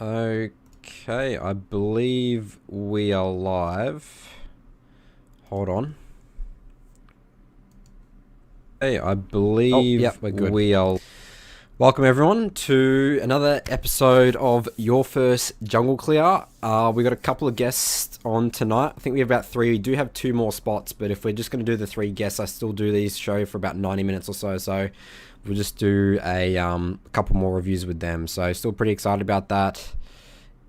Okay, I believe we are live. Hold on. Hey, I believe we're good. we are. Welcome everyone to another episode of Your First Jungle Clear. We got a couple of guests on tonight. I think we have about 3. We do have 2 more spots, but if we're just going to do the 3 guests, I still do these show for about 90 minutes or so. So we'll just do a couple more reviews with them. So still pretty excited about that.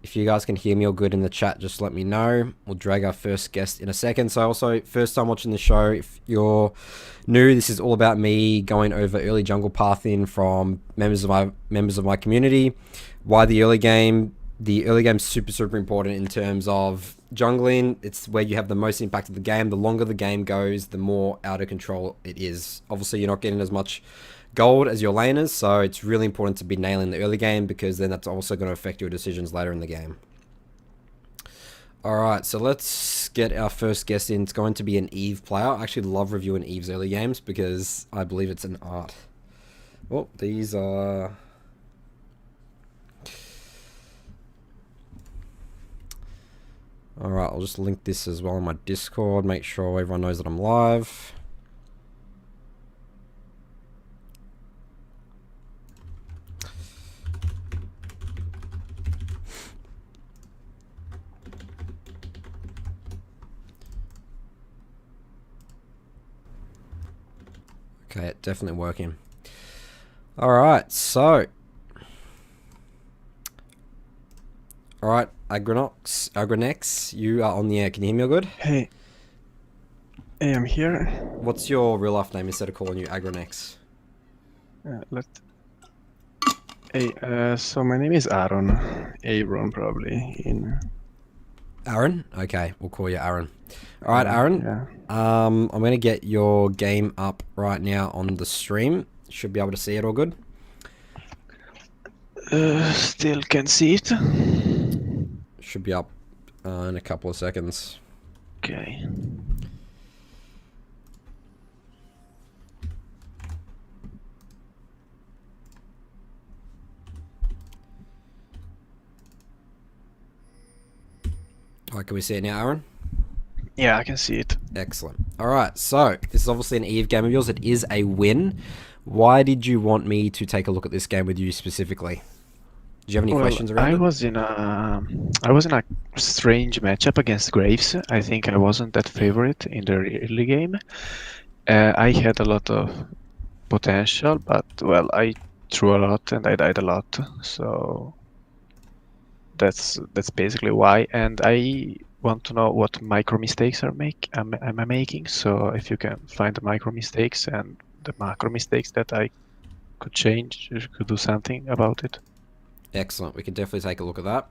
If you guys can hear me all good in the chat, just let me know. We'll drag our first guest in a second. So also, first time watching the show, if you're new, this is all about me going over early jungle pathing from members of my community. Why the early game? The early game's super important in terms of jungling. It's where you have the most impact of the game. The longer the game goes, the more out of control it is. Obviously, you're not getting as much gold as your laners, so it's really important to be nailing the early game because then that's also going to affect your decisions later in the game. Alright, so let's get our first guest in. It's going to be an Eve player. I actually love reviewing Eve's early games because I believe it's an art. Oh, these are... Alright, I'll just link this as well in my Discord, make sure everyone knows that I'm live. Okay, definitely working. Alright, so... Alright, Agronex, you are on the air. Can you hear me all good? Hey, I'm here. What's your real life name instead of calling you Agronex? So my name is Aaron probably in. Aaron? Okay, we'll call you Aaron. Alright, Aaron. Yeah. I'm going to get your game up right now on the stream. Should be able to see it all good. Still can't see it. Should be up in a couple of seconds. Okay. Alright, can we see it now, Aaron? Yeah, I can see it. Excellent. Alright, so this is obviously an Eve game of yours. It is a win. Why did you want me to take a look at this game with you specifically? Do you have any questions around I it? was in a strange matchup against Graves. I think I wasn't that favorite in the early game. I had a lot of potential, but well, I threw a lot and I died a lot. So that's basically why. And I want to know what micro mistakes am I making. So if you can find the micro mistakes and the macro mistakes that I could change, you could do something about it. Excellent. We can definitely take a look at that.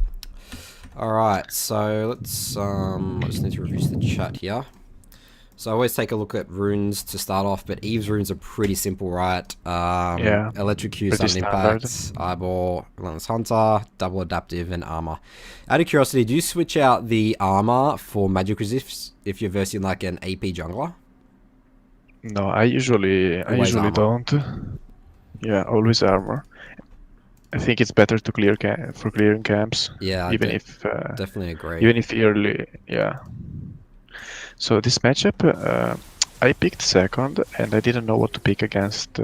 Alright, so let's I just need to review the chat here. So I always take a look at runes to start off, but Eve's runes are pretty simple, right? Yeah, Electrocute, pretty Sudden standard. Impact, Eyeball, Relentless Hunter, Double Adaptive, and Armor. Out of curiosity, do you switch out the Armor for Magic Resist if you're versing like an AP jungler? No, I usually armor. don't. Yeah, always armor. I think it's better to clear for clearing camps. Yeah, even if definitely agree. even if early, yeah. So this matchup, I picked second, and I didn't know what to pick against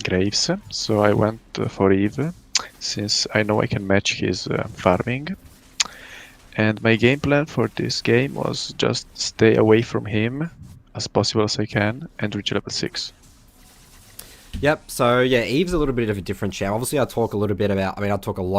Graves. So I went for Eve, since I know I can match his farming. And my game plan for this game was just stay away from him as possible as I can and reach level 6. Yep, so yeah, Eve's a little bit of a different champ. Obviously, I talk a lot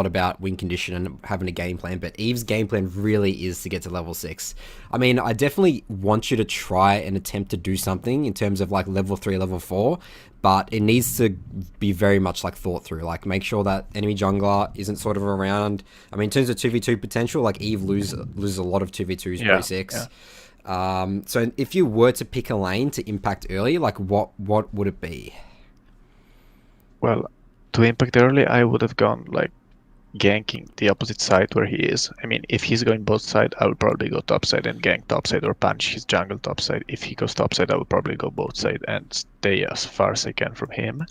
about win condition and having a game plan, but Eve's game plan really is to get to level 6. I mean, I definitely want you to try and attempt to do something in terms of like level 3, level 4, but it needs to be very much like thought through. Like, make sure that enemy jungler isn't sort of around. I mean, in terms of 2v2 potential, like Eve loses a lot of 2v2s pre-6. Yeah. So if you were to pick a lane to impact early, like what would it be? Well, to impact early, I would have gone like ganking the opposite side where he is. I mean, if he's going both side, I will probably go topside and gank topside or punch his jungle topside. If he goes topside, I will probably go both side and stay as far as I can from him.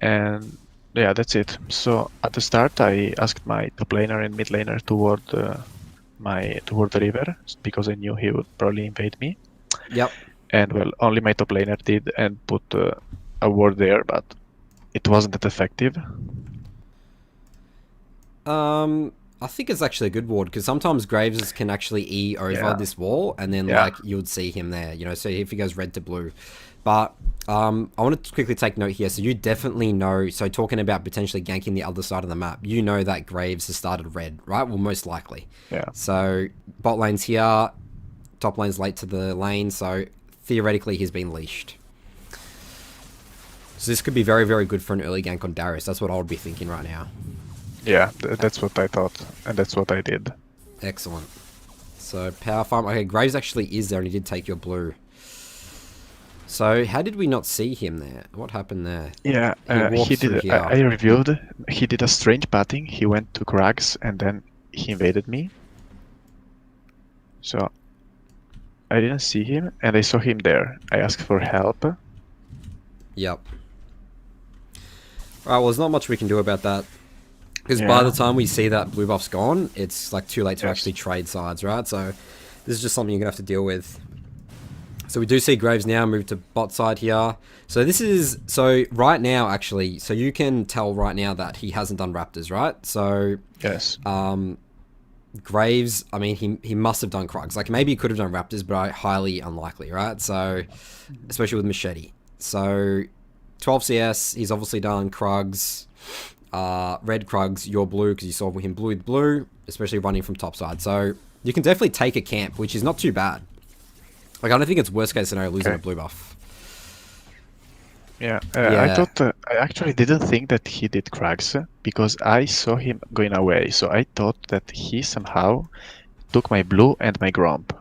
And yeah, that's it. So at the start, I asked my top laner and mid laner toward the river because I knew he would probably invade me. Yep. And well, only my top laner did and put a ward there, but it wasn't that effective. I think it's actually a good ward because sometimes Graves can actually E over Yeah. this wall, and then Yeah. like you would see him there. You know, so if he goes red to blue, but I want to quickly take note here. So you definitely know. So talking about potentially ganking the other side of the map, you know that Graves has started red, right? Well, most likely. Yeah. So bot lane's here, top lane's late to the lane, so theoretically he's been leashed. So this could be very, very good for an early gank on Darius. That's what I would be thinking right now. Yeah, that's what I thought, and that's what I did. Excellent. So power farm. Okay, Graves actually is there, and he did take your blue. So how did we not see him there? What happened there? Yeah, walked he through did. here. I reviewed. He did a strange pathing. He went to Crags and then he invaded me. So I didn't see him, and I saw him there. I asked for help. Yep. Alright, well, there's not much we can do about that. Because by the time we see that blue buff's gone, it's like too late to actually trade sides, right? So this is just something you're going to have to deal with. So we do see Graves now move to bot side here. So this is, so right now actually, so you can tell right now that he hasn't done Raptors, right? So Yes. Graves, I mean, he must have done Krugs. Like maybe he could have done Raptors, but highly unlikely, right? So, especially with Machete. So 12 CS, he's obviously done Krugs, red Krugs, you're blue because you saw him blue with blue, especially running from top side. So you can definitely take a camp, which is not too bad. Like I don't think it's worst case scenario losing a blue buff. Yeah, Yeah. I thought I actually didn't think that he did Krags because I saw him going away. So I thought that he somehow took my blue and my Gromp.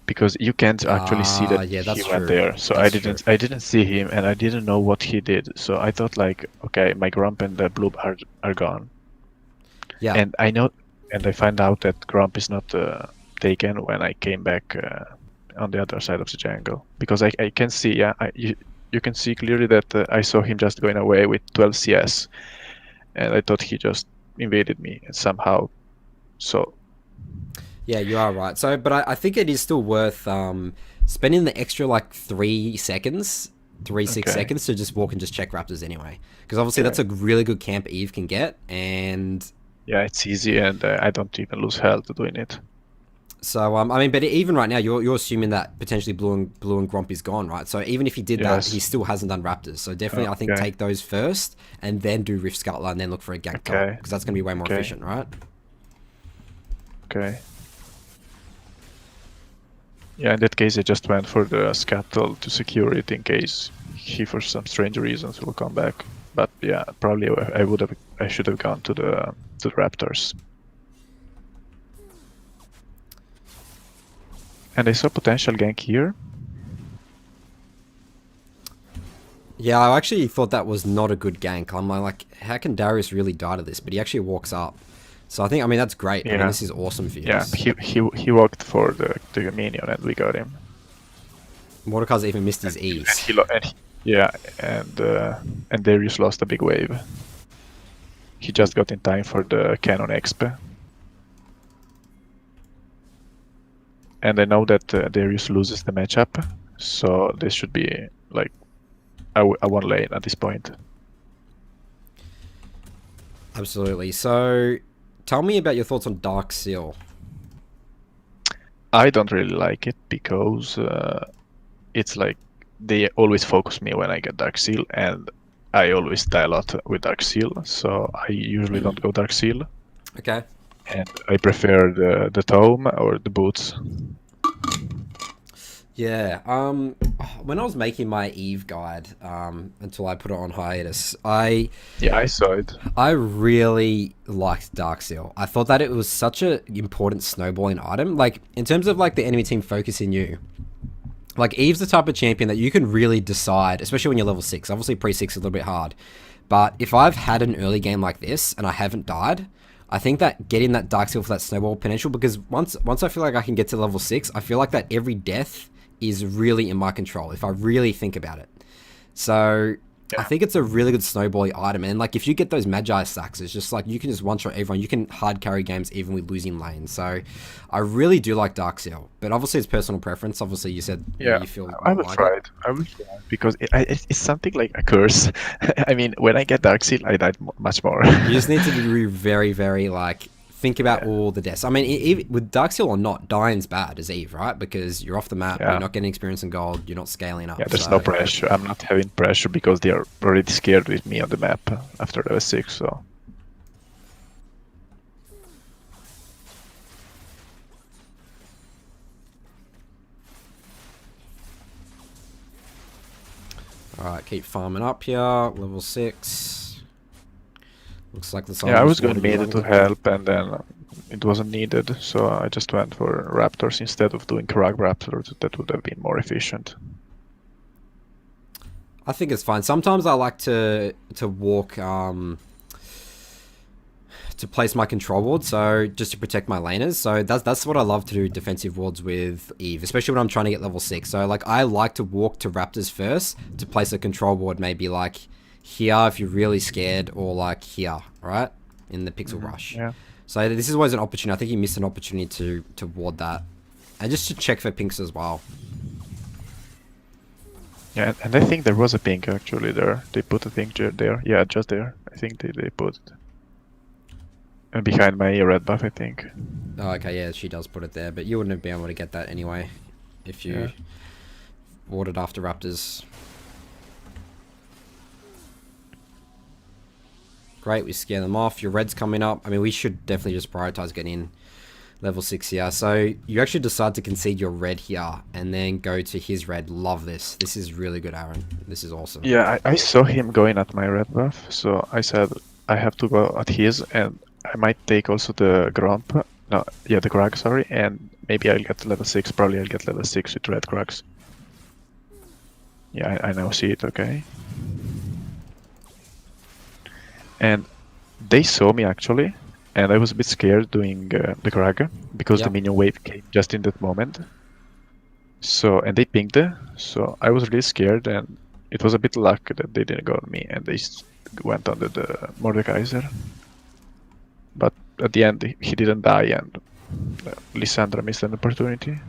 Because you can't actually see that yeah, that's he went true. there. So That's I didn't see him and I didn't know what he did. So I thought like, okay, my Gromp and the blue are gone. Yeah. And I know, and I find out that Gromp is not taken when I came back on the other side of the jungle, because I can see, yeah, you can see clearly that I saw him just going away with 12 CS, and I thought he just invaded me somehow. So yeah, you are right. So, but I think it is still worth spending the extra like 3 seconds, 6 seconds to just walk and just check Raptors anyway, because obviously that's a really good camp Eve can get, and yeah, it's easy, and I don't even lose health doing it. So I mean, but even right now, you're assuming that potentially blue and Gromp is gone, right? So even if he did that, he still hasn't done Raptors. So definitely, I think take those first, and then do Rift Scuttler, and then look for a gank top, because that's going to be way more efficient, right? Okay. Yeah, in that case, I just went for the Scuttle to secure it in case he, for some strange reasons, will come back. But yeah, probably I should have gone to the Raptors. And I saw potential gank here. Yeah, I actually thought that was not a good gank. I'm like, how can Darius really die to this? But he actually walks up. So I mean, that's great. Yeah. I mean, this is awesome for you. Yeah, he walked for the minion and we got him. Mordekaiser even missed his E's. And Darius lost a big wave. He just got in time for the Cannon exp. And I know that Darius loses the matchup, so this should be like a one lane at this point. Absolutely. So, tell me about your thoughts on Dark Seal. I don't really like it because it's like they always focus me when I get Dark Seal, and I always die a lot with Dark Seal, so I usually don't go Dark Seal. Okay. And I prefer the Tome or the Boots. Yeah. When I was making my Eve guide, until I put it on hiatus, I saw it. I really liked Dark Seal. I thought that it was such an important snowballing item. Like, in terms of like the enemy team focusing you, like Eve's the type of champion that you can really decide, especially when you're level 6. Obviously pre-6 is a little bit hard. But if I've had an early game like this and I haven't died, I think that getting that Dark Seal for that snowball potential, because once I feel like I can get to level 6, I feel like that every death is really in my control if I really think about it. So I think it's a really good snowballing item, and like if you get those Magi stacks, it's just like you can just one-shot everyone. You can hard carry games even with losing lanes. So I really do like Dark Seal, but obviously it's personal preference. Obviously you said Yeah, you feel I not will like try it. it. I will try it because it's something like a curse. I mean, when I get Dark Seal, I died much more. You just need to be very, very like think about Yeah, all the deaths. I mean, with Dark Seal or not, dying's bad as Eve, right? Because you're off the map, you're yeah, not getting experience in gold, you're not scaling yeah. up. There's no So pressure. I'm not having pressure because they are already scared with me on the map after level 6. So alright, keep farming up here. Level 6. Looks like the sun yeah, I was just going wanted mid to help, and then it wasn't needed. So I just went for Raptors instead of doing Krag Raptors. That would have been more efficient. I think it's fine. Sometimes I like to walk to place my control ward, so just to protect my laners. So that's what I love to do defensive wards with Eve, especially when I'm trying to get level 6. So like I like to walk to Raptors first to place a control ward, maybe like here if you're really scared, or like here, right? In the pixel rush. Yeah. So this is always an opportunity. I think you missed an opportunity to ward that. And just to check for pinks as well. Yeah, and I think there was a pink actually there. They put a pink there. Yeah, just there. I think they put it. And behind my red buff, I think. Oh, okay, yeah, she does put it there, but you wouldn't have been able to get that anyway if you warded after Raptors. Great, we scare them off. Your red's coming up. I mean, we should definitely just prioritize getting in level 6 here. So you actually decide to concede your red here and then go to his red. Love this. This is really good, Aaron. This is awesome. Yeah, I saw him going at my red buff, so I said I have to go at his, and I might take also the Gromp. No, yeah, the Krag, sorry, and maybe I'll get level 6. Probably I'll get level 6 with red Krags. Yeah, I now see it, okay. And they saw me actually, and I was a bit scared doing the Krag because the minion wave came just in that moment. So, and they pinged it, so I was really scared, and it was a bit luck that they didn't go on me, and they went under the Mordekaiser. But at the end, he didn't die, and Lissandra missed an opportunity.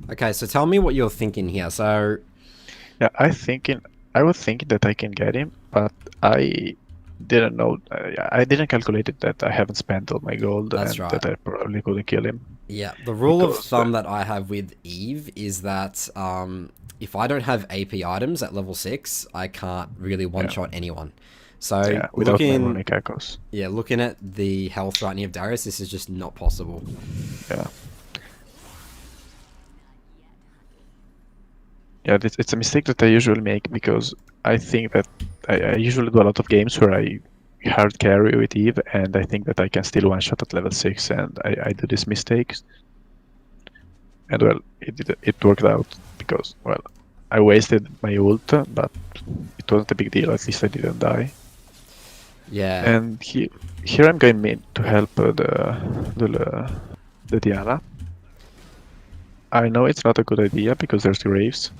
Okay, so tell me what you're thinking here. So, yeah, I was thinking that I can get him, but I didn't know. I didn't calculate it that I haven't spent all my gold, that's and right. that I probably couldn't kill him. Yeah, the rule of thumb that I have with Eve is that if I don't have AP items at level 6, I can't really one-shot anyone. So without Ironic Echoes. Yeah, looking at the health right now of Darius, this is just not possible. Yeah. Yeah, it's a mistake that I usually make because I think that I usually do a lot of games where I hard carry with Eve, and I think that I can still one-shot at level 6, and I do these mistakes. And well, it worked out because, well, I wasted my ult, but it wasn't a big deal, at least I didn't die. Yeah. And here I'm going mid to help the Diana. I know it's not a good idea because there's Graves,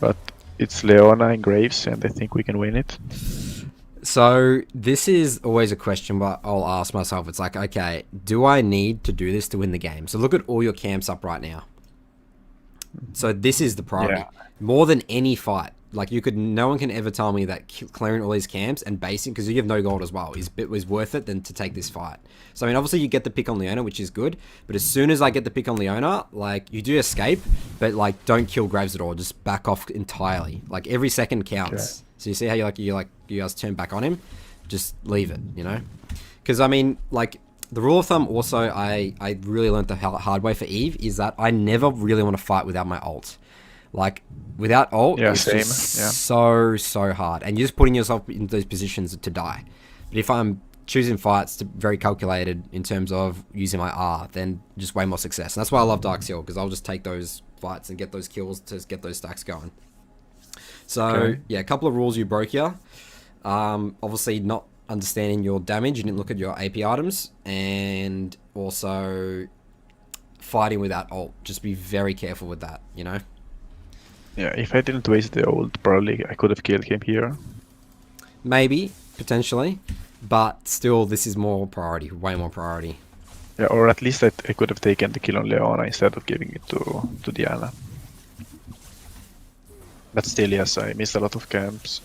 but it's Leona and Graves, and I think we can win it. So this is always a question but I'll ask myself. It's like, okay, do I need to do this to win the game? So look at all your camps up right now. So this is the priority. Yeah. More than any fight. Like no one can ever tell me that clearing all these camps and basing, because you have no gold as well, was worth it than to take this fight. So I mean, obviously you get the pick on Leona, which is good, but as soon as I get the pick on Leona, like you do escape, but like don't kill Graves at all. Just back off entirely. Like every second counts. Okay. So you see how you guys turn back on him, just leave it, you know? Because I mean, like the rule of thumb also I really learned the hard way for Eve is that I never really want to fight without my ult. Like without ult, it's just so hard, and you're just putting yourself in those positions to die. But if I'm choosing fights to very calculated in terms of using my R, then just way more success. And that's why I love Dark Seal, because I'll just take those fights and get those kills to get those stacks going. So yeah, a couple of rules you broke here. Obviously not understanding your damage, you didn't look at your AP items, and also fighting without ult. Just be very careful with that, you know? Yeah, if I didn't waste the ult, probably I could have killed him here. Maybe, potentially. But still, this is more priority, way more priority. Yeah, or at least I could have taken the kill on Leona instead of giving it to Diana. But still, yes, I missed a lot of camps.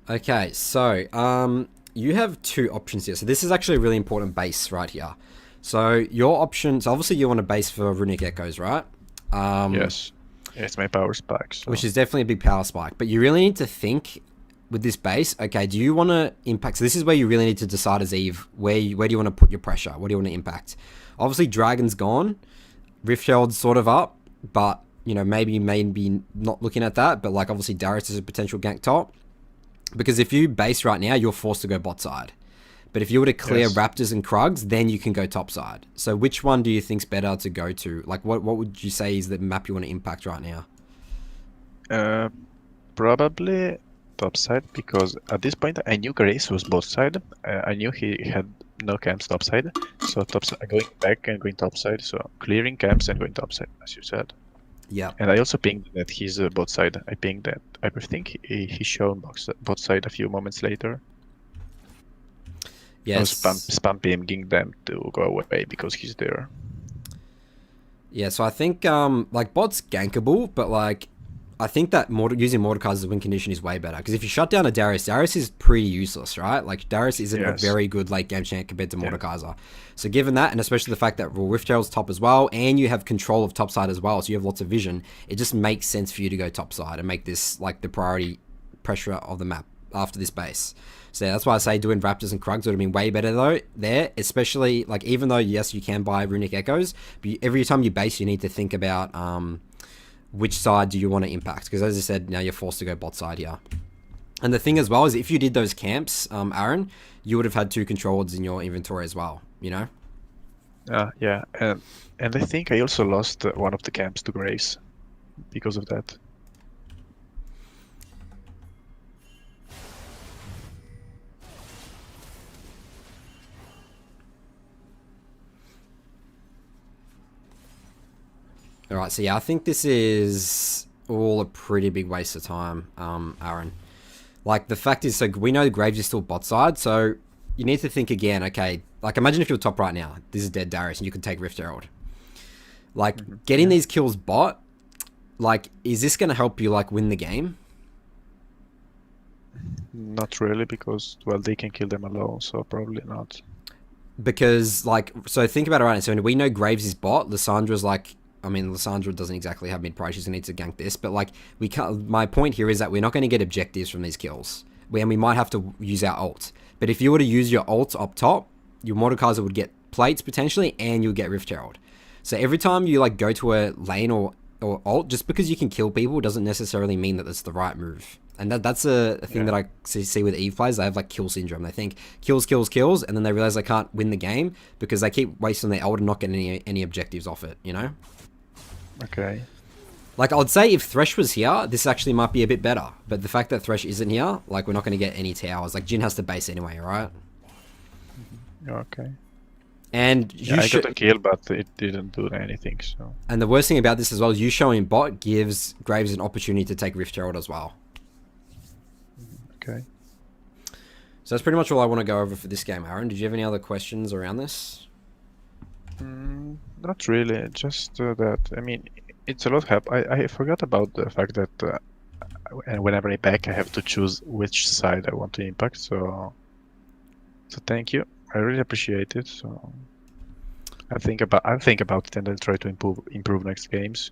Okay, so you have two options here. So this is actually a really important base right here. So your options, obviously you want a base for Runic Echoes, right? Yes. It's my power spike. So. Which is definitely a big power spike. But you really need to think with this base, okay, do you want to impact? So this is where you really need to decide as Eve, where do you want to put your pressure? What do you want to impact? Obviously, Dragon's gone. Rift Herald's sort of up, but, you know, maybe not looking at that. But, like, obviously, Darius is a potential gank top. Because if you base right now, you're forced to go bot side. But if you were to clear Raptors and Krugs, then you can go top side. So which one do you think's better to go to? Like, what would you say is the map you want to impact right now? Probably top side, because at this point I knew Grace was bot side. I knew he had no camps top side. So top side, going back and going top side. So clearing camps and going top side, as you said. Yeah. And I also pinged that he's bot side. I pinged that. I think he shown bot side a few moments later. Yes. I was spam pinging them to go away because he's there. Yeah, so I think like bot's gankable, but like I think that using Mordekaiser as a win condition is way better. Because if you shut down a Darius is pretty useless, right? Like Darius isn't a very good late game champ compared to Mordekaiser. So given that, and especially the fact that Rift Herald's top as well, and you have control of top side as well, so you have lots of vision, it just makes sense for you to go top side and make this like the priority pressure of the map after this base. So yeah, that's why I say doing Raptors and Krugs would have been way better though there, especially like even though yes you can buy Runic Echoes, but every time you base you need to think about which side do you want to impact, because as I said, now you're forced to go bot side here. And the thing as well is if you did those camps, Aaron, you would have had 2 controllers in your inventory as well, you know? Yeah, and I think I also lost one of the camps to Graves because of that. Alright, so yeah, I think this is all a pretty big waste of time, Aaron. Like, the fact is, so we know Graves is still bot side, so you need to think again, okay, like, imagine if you're top right now, this is dead Darius, and you could take Rift Herald. Like, getting these kills bot, like, is this going to help you, like, win the game? Not really, because, well, they can kill them alone, so probably not. Because, like, so think about it right now, so we know Graves is bot, Lissandra's, like, I mean, Lissandra doesn't exactly have mid-price. She's going to need to gank this. But, like, we can't... My point here is that we're not going to get objectives from these kills. And we might have to use our ult. But if you were to use your ult up top, your Mordekaiser would get plates, potentially, and you'll get Rift Herald. So every time you, like, go to a lane or ult, just because you can kill people doesn't necessarily mean that it's the right move. And that's a thing that I see with Eve players. They have, like, kill syndrome. They think kills, and then they realize they can't win the game because they keep wasting their ult and not getting any objectives off it, you know? Okay. Like, I would say if Thresh was here, this actually might be a bit better. But the fact that Thresh isn't here, like, we're not going to get any towers. Like, Jhin has to base anyway, right? Okay. And I got a kill, but it didn't do anything, so... And the worst thing about this as well is you showing bot gives Graves an opportunity to take Rift Herald as well. Okay. So that's pretty much all I want to go over for this game, Aaron. Did you have any other questions around this? Not really, just that, I mean, it's a lot of help. I forgot about the fact that whenever I back, I have to choose which side I want to impact, so thank you. I really appreciate it, so I'll think about it and I'll try to improve next games.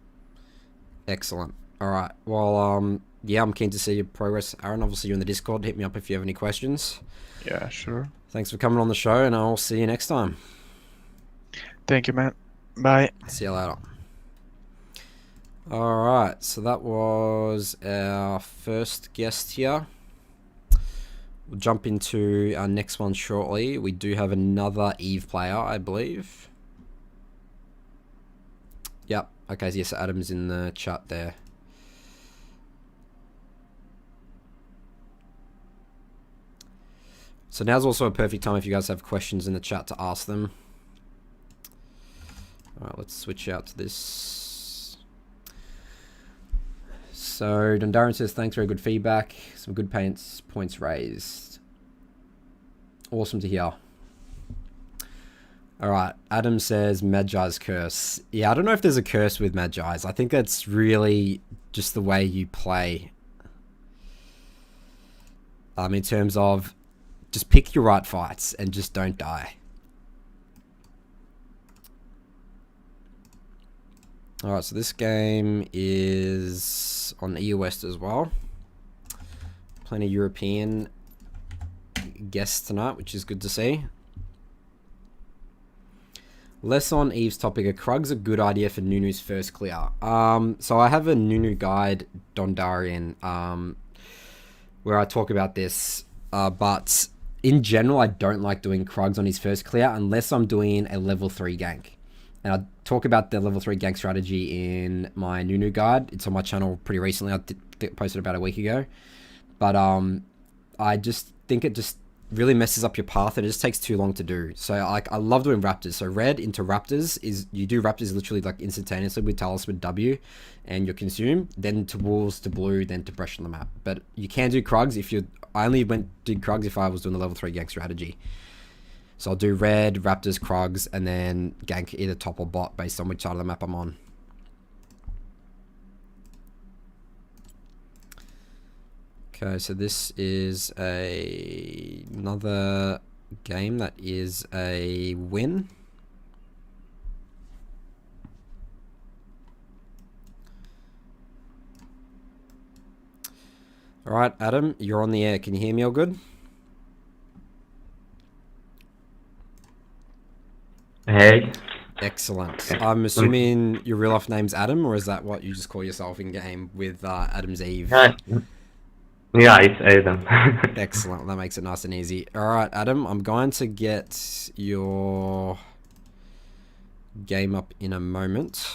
Excellent. All right. Well, yeah, I'm keen to see your progress, Aaron. Obviously, you're in the Discord. Hit me up if you have any questions. Yeah, sure. Thanks for coming on the show, and I'll see you next time. Thank you, man. Bye. See you later. Alright, so that was our first guest here. We'll jump into our next one shortly. We do have another Eve player, I believe. Yep. Okay, so yes, Adam's in the chat there. So now's also a perfect time if you guys have questions in the chat to ask them. Alright, let's switch out to this. So, Dundaren says, thanks, very good feedback. Some good points raised. Awesome to hear. Alright, Adam says, Magi's curse. Yeah, I don't know if there's a curse with Magi's. I think that's really just the way you play. In terms of, just pick your right fights and just don't die. Alright, so this game is on EU West as well. Plenty of European guests tonight, which is good to see. Less on Eve's topic, are Krugs a good idea for Nunu's first clear? So I have a Nunu guide, Dondarian, where I talk about this, but in general, I don't like doing Krugs on his first clear unless I'm doing a level 3 gank. And I talk about the level 3 gank strategy in my Nunu guide. It's on my channel pretty recently. I posted about a week ago. But I just think it just really messes up your path and it just takes too long to do. So I love doing Raptors. So red into Raptors is, you do Raptors literally like instantaneously with Talisman W and you consume, then to Wolves, to Blue, then to Brush on the map. But you can do Krugs if you, I only did Krugs if I was doing the level 3 gank strategy. So I'll do red, Raptors, Krugs, and then gank either top or bot based on which side of the map I'm on. Okay, so this is another game that is a win. All right, Adam, you're on the air. Can you hear me all good? Hey. Excellent. I'm assuming your real life name's Adam, or is that what you just call yourself in game with Adam's Eve? Yeah, it's Adam. Excellent. That makes it nice and easy. All right, Adam, I'm going to get your game up in a moment.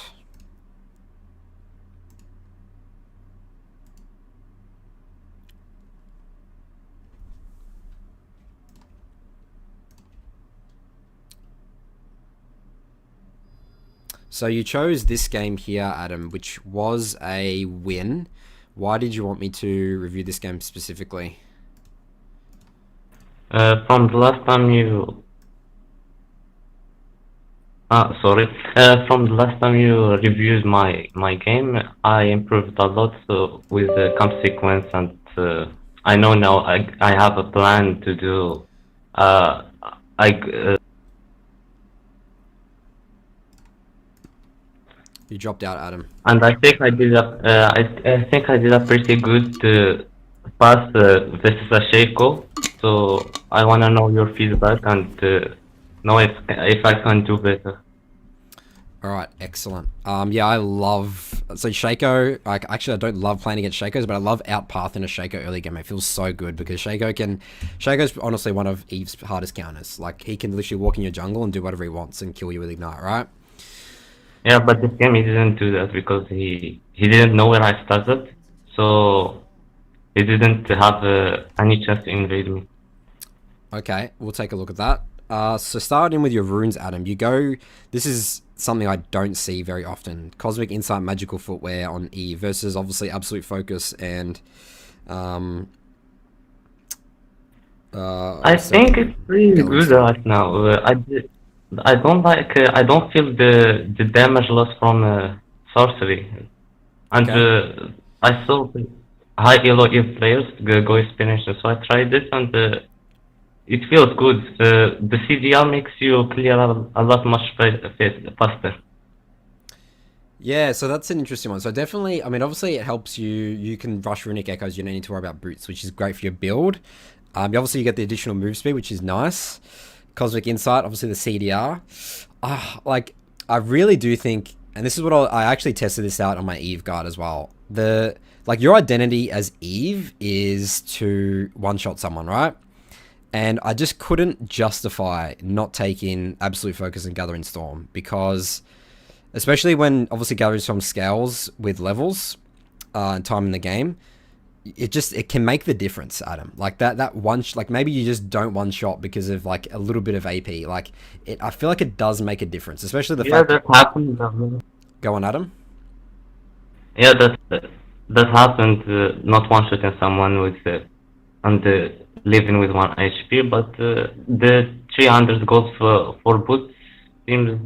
So you chose this game here, Adam, which was a win. Why did you want me to review this game specifically? From the last time you... From the last time you reviewed my game, I improved a lot with the camp sequence, and I know now I have a plan to do... You dropped out, Adam. And I think I did a pretty good pass versus a Shaco. So I wanna know your feedback and know if I can do better. All right, excellent. Yeah, I love Shaco. Like, actually, I don't love playing against Shakos, but I love outpathing a Shaco early game. It feels so good because Shaco's honestly one of Eve's hardest counters. Like, he can literally walk in your jungle and do whatever he wants and kill you with Ignite, right? Yeah, but this game he didn't do that because he didn't know where I started, so he didn't have any chance to invade me. Okay, we'll take a look at that. So starting with your runes, Adam, this is something I don't see very often. Cosmic Insight, Magical Footwear on E versus obviously Absolute Focus and... I think it's pretty good right now. I don't feel the damage loss from sorcery, and okay. I saw high elo Eve players go finish, so I tried it and it feels good. The CDR makes you clear a lot much faster. Yeah, so that's an interesting one. So definitely, I mean, obviously it helps you. You can rush Runic Echoes. You don't need to worry about boots, which is great for your build. Obviously you get the additional move speed, which is nice. Cosmic Insight, obviously the CDR. Like, I really do think, and this is what I actually tested this out on my Eve guard as well. Your identity as Eve is to one-shot someone, right? And I just couldn't justify not taking Absolute Focus and Gathering Storm because, especially when obviously Gathering Storm scales with levels and time in the game, it can make the difference, Adam. Like that one, like maybe you just don't one shot because of like a little bit of AP. Like I feel like it does make a difference, especially the fact. that happened. Go on, Adam. Yeah, that happened. Not one shotting someone with and living with 1 HP, but the 300 gold for boots seems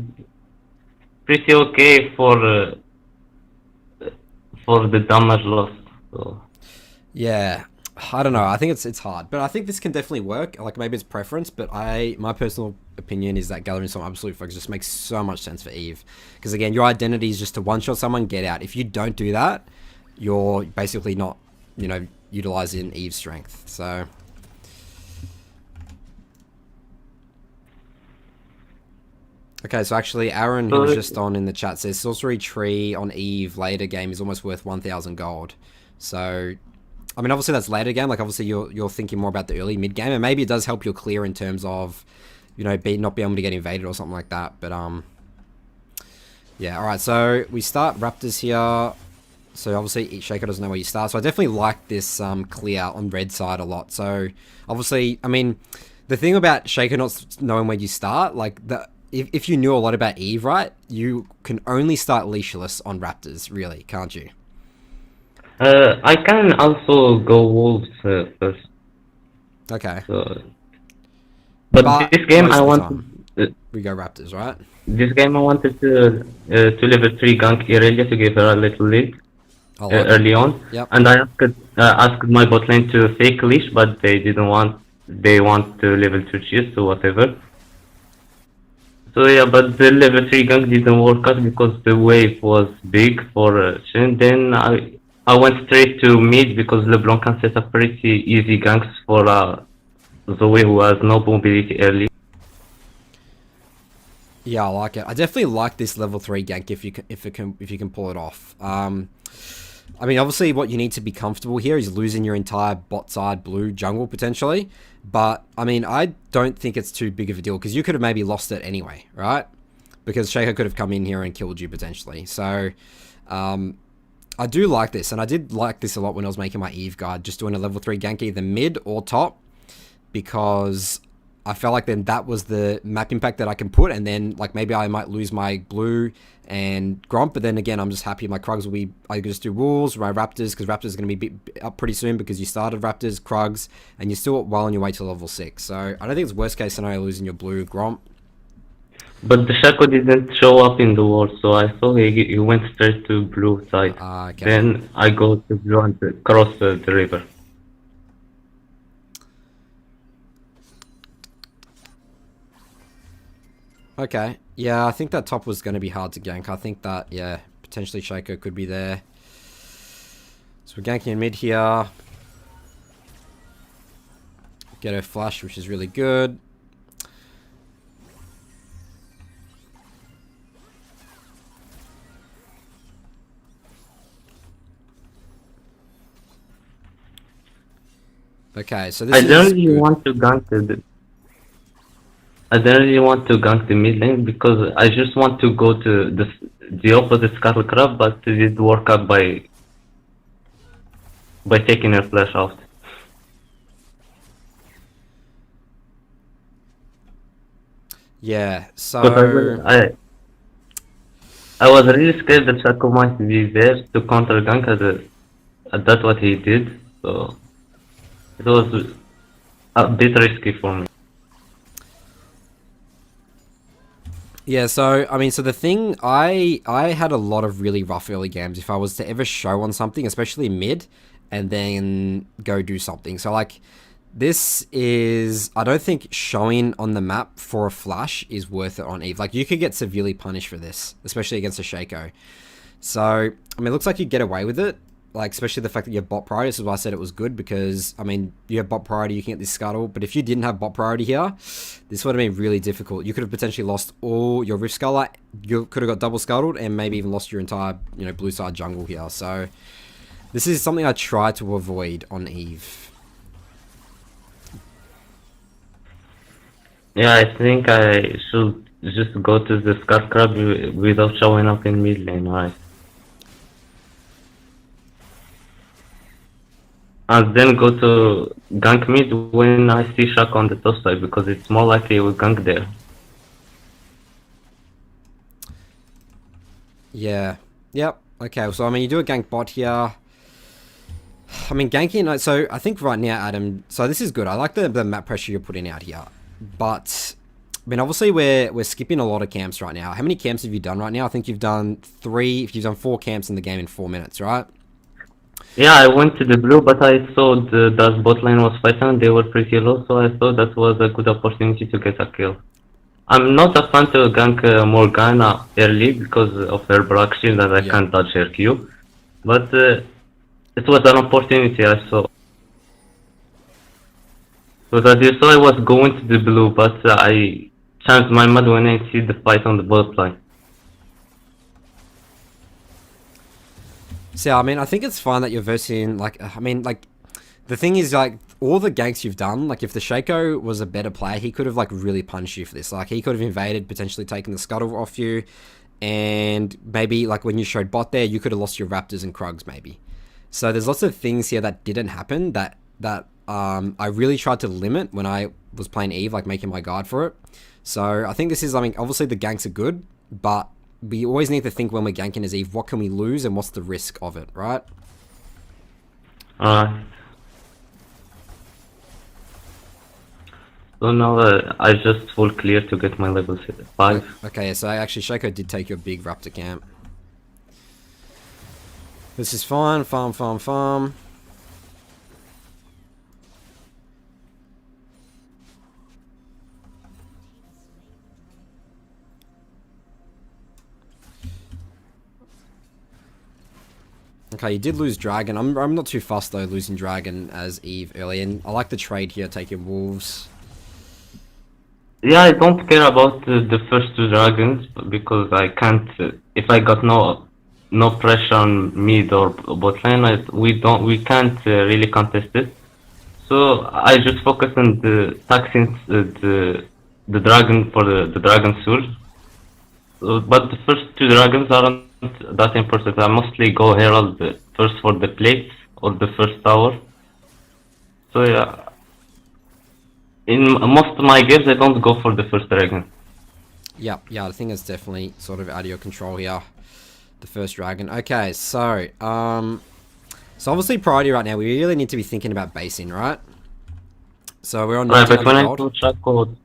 pretty okay for the damage loss. So. Yeah, I don't know. I think it's hard, but I think this can definitely work. Like maybe it's preference, but my personal opinion is that Gathering Storm Absolute Focus just makes so much sense for Eve, because again, your identity is just to one shot someone, get out. If you don't do that, you're basically not, utilizing Eve's strength. So. Okay, so actually, Aaron, who was just on in the chat, says Sorcery Tree on Eve later game is almost worth 1,000 gold. So, I mean, obviously that's later game. Like, obviously you're thinking more about the early mid game, and maybe it does help your clear in terms of, not being able to get invaded or something like that. But yeah. All right. So we start Raptors here. So obviously Shaker doesn't know where you start. So I definitely like this clear on red side a lot. So obviously, I mean, the thing about Shaker not knowing where you start, like if you knew a lot about Eve, right, you can only start leashless on Raptors, really, can't you? I can also go Wolves first. Okay. So, but this game I want we go Raptors, right? This game I wanted to level 3 gank Irelia to give her a little lead early on. Yep. And I asked my bot lane to fake leash, but they didn't want. They want to level 2 cheese or whatever. So yeah, but the level 3 gank didn't work out because the wave was big for Shin. Then I went straight to mid because LeBlanc can set up pretty easy ganks for Zoe, who has no mobility early. Yeah, I like it. I definitely like this level 3 gank if you can pull it off. I mean, obviously what you need to be comfortable here is losing your entire bot side blue jungle potentially. But, I mean, I don't think it's too big of a deal because you could have maybe lost it anyway, right? Because Shaker could have come in here and killed you potentially. So, I do like this. And I did like this a lot when I was making my Eve guide, just doing a level 3 gank either mid or top, because I felt like then that was the map impact that I can put, and then like maybe I might lose my blue and Gromp, but then again I'm just happy my Krugs will be, I can just do Wolves, my Raptors, because Raptors are going to be up pretty soon because you started Raptors, Krugs, and you're still well on your way to level 6. So I don't think it's worst case scenario losing your blue Gromp. But the Shaco didn't show up in the war, so I saw he went straight to blue side. Okay. Then I go to blue and cross the river. Okay, yeah, I think that top was going to be hard to gank. I think that, yeah, potentially Shaco could be there. So we're ganking in mid here. Get her flash, which is really good. Okay, so this I is don't really good. want to gank I don't really want to gank the mid lane because I just want to go to the opposite Scuttle Crab, but it did work out by taking her flash out. Yeah, so I was really scared that Shaco might be there to counter gank that's what he did, so it was a bit risky for me. yeah, so I mean, so the thing, I had a lot of really rough early games if I was to ever show on something, especially mid, and then go do something. So like, this is, I don't think showing on the map for a flash is worth it on Eve. Like, you could get severely punished for this, especially against a Shaco. So, I mean, it looks like you get away with it. Like, especially the fact that you have bot priority. This is why I said it was good, because, I mean, you have bot priority, you can get this scuttle. But if you didn't have bot priority here, this would have been really difficult. You could have potentially lost all your Rift Sculler. You could have got double scuttled and maybe even lost your entire, blue side jungle here. So, this is something I try to avoid on Eve. Yeah, I think I should just go to the Scar Crab without showing up in mid lane, right? and then go to gank mid when I see Shaq on the top side because it's more likely we gank there. Yeah. Yep. Okay. So I mean, you do a gank bot here. I mean, ganking. So I think right now, Adam. So this is good. I like the map pressure you're putting out here, but I mean, obviously we're skipping a lot of camps right now. How many camps have you done right now? I think you've done 3. If you've done 4 camps in the game in 4 minutes, right? Yeah, I went to the blue, but I saw the bot lane was fighting. They were pretty low, so I thought that was a good opportunity to get a kill. I'm not a fan to gank Morgana early because of her black shield that I Yeah. can't dodge her Q, but it was an opportunity I saw. So as you saw, I was going to the blue, but I changed my mind when I see the fight on the bot line. So I mean, I think it's fine that you're versing. Like, I mean, like, the thing is, like, all the ganks you've done. Like, if the Shaco was a better player, he could have like really punished you for this. Like, he could have invaded, potentially taken the scuttle off you, and maybe like when you showed bot there, you could have lost your Raptors and Krugs maybe. So there's lots of things here that didn't happen that I really tried to limit when I was playing Eve, like making my guard for it. So I think this is, I mean, obviously the ganks are good, but we always need to think when we're ganking as Eve, what can we lose and what's the risk of it, right? Alright. So now I just full clear to get my level 5. Okay, so actually Shaco did take your big Raptor camp. This is fine, farm. Okay, you did lose Dragon. I'm not too fussed though, losing Dragon as Eve early, and I like the trade here, taking Wolves. Yeah, I don't care about the first 2 dragons because I can't. If I got no pressure on mid or bot lane, we can't really contest it. So I just focus on the taxing the dragon for the dragon soul. So, but the first 2 dragons aren't that important. I mostly go herald first for the plates or the first tower. So yeah. In most of my games, I don't go for the first dragon. Yeah, I think it's definitely sort of out of your control here. The first dragon. Okay, so so obviously priority right now, we really need to be thinking about basing, right? So we're on Right, but when I 1900 gold. saw Chaco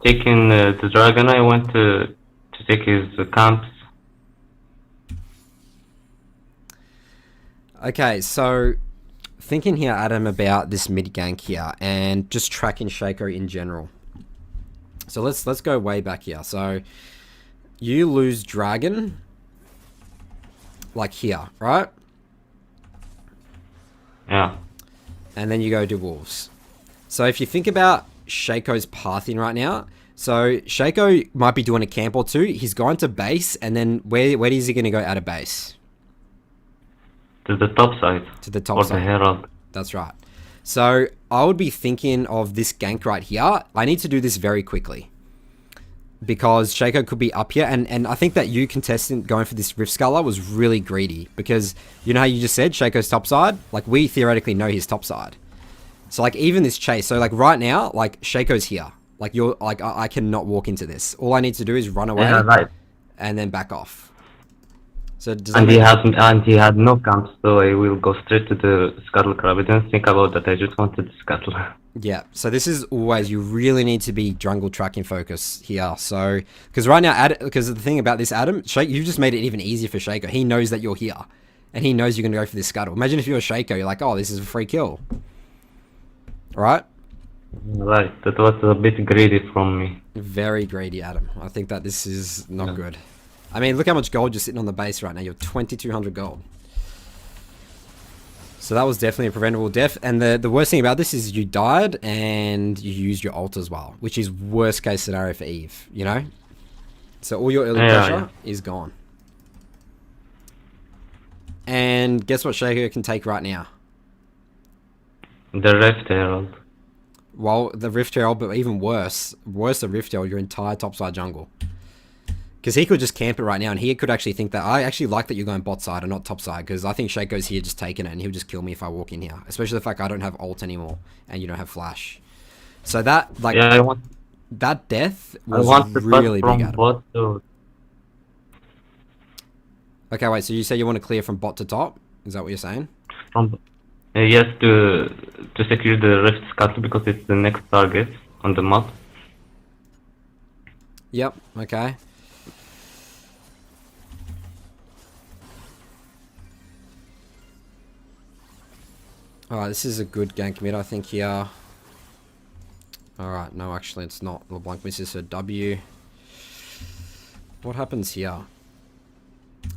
taking the dragon, I went to take his camps. Okay, so thinking here, Adam, about this mid gank here and just tracking Shaco in general. So let's go way back here. So you lose Dragon like here, right? Yeah. And then you go to Wolves. So if you think about Shaco's pathing right now, so Shaco might be doing a camp or 2. He's going to base, and then where is he going to go out of base? To the top side. To the top or side. the herald. That's right. So I would be thinking of this gank right here. I need to do this very quickly because Shaco could be up here, and I think that you contestant going for this Rift Sculler was really greedy because you know how you just said Shaco's top side? Like, we theoretically know his top side. So like even this chase, so like right now, like Shaco's here. Like you're like I cannot walk into this. All I need to do is run away and then back off. So does that he had no camps, so I will go straight to the scuttle crab. I didn't think about that. I just wanted the scuttle. Yeah, so this is always, you really need to be jungle tracking focus here. So, because right now, because the thing about this, Adam, you've just made it even easier for Shaco. He knows that you're here, and he knows you're going to go for this scuttle. Imagine if you're Shaco, you're like, oh, this is a free kill. Right? Right, that was a bit greedy from me. Very greedy, Adam. I think that this is not good. I mean, look how much gold you're sitting on the base right now. You're 2,200 gold. So that was definitely a preventable death. And the worst thing about this is you died and you used your ult as well, which is worst case scenario for Eve, you know? So all your early pressure is gone. And guess what Shaco can take right now? The Rift Herald. Well, the Rift Herald, but even worse than Rift Herald, your entire topside jungle. Because he could just camp it right now, and he could actually think that I actually like that you're going bot side and not top side, because I think Shaco's here just taking it, and he'll just kill me if I walk in here. Especially the fact I don't have ult anymore, and you don't have flash. So that that death was really big. Adam. Bot to... Okay, wait. So you say you want to clear from bot to top? Is that what you're saying? From yes, to secure the Rift Scuttle because it's the next target on the map. Yep. Okay. Alright, this is a good gank mid, I think, here. Alright, no, actually, it's not. LeBlanc misses her W. What happens here?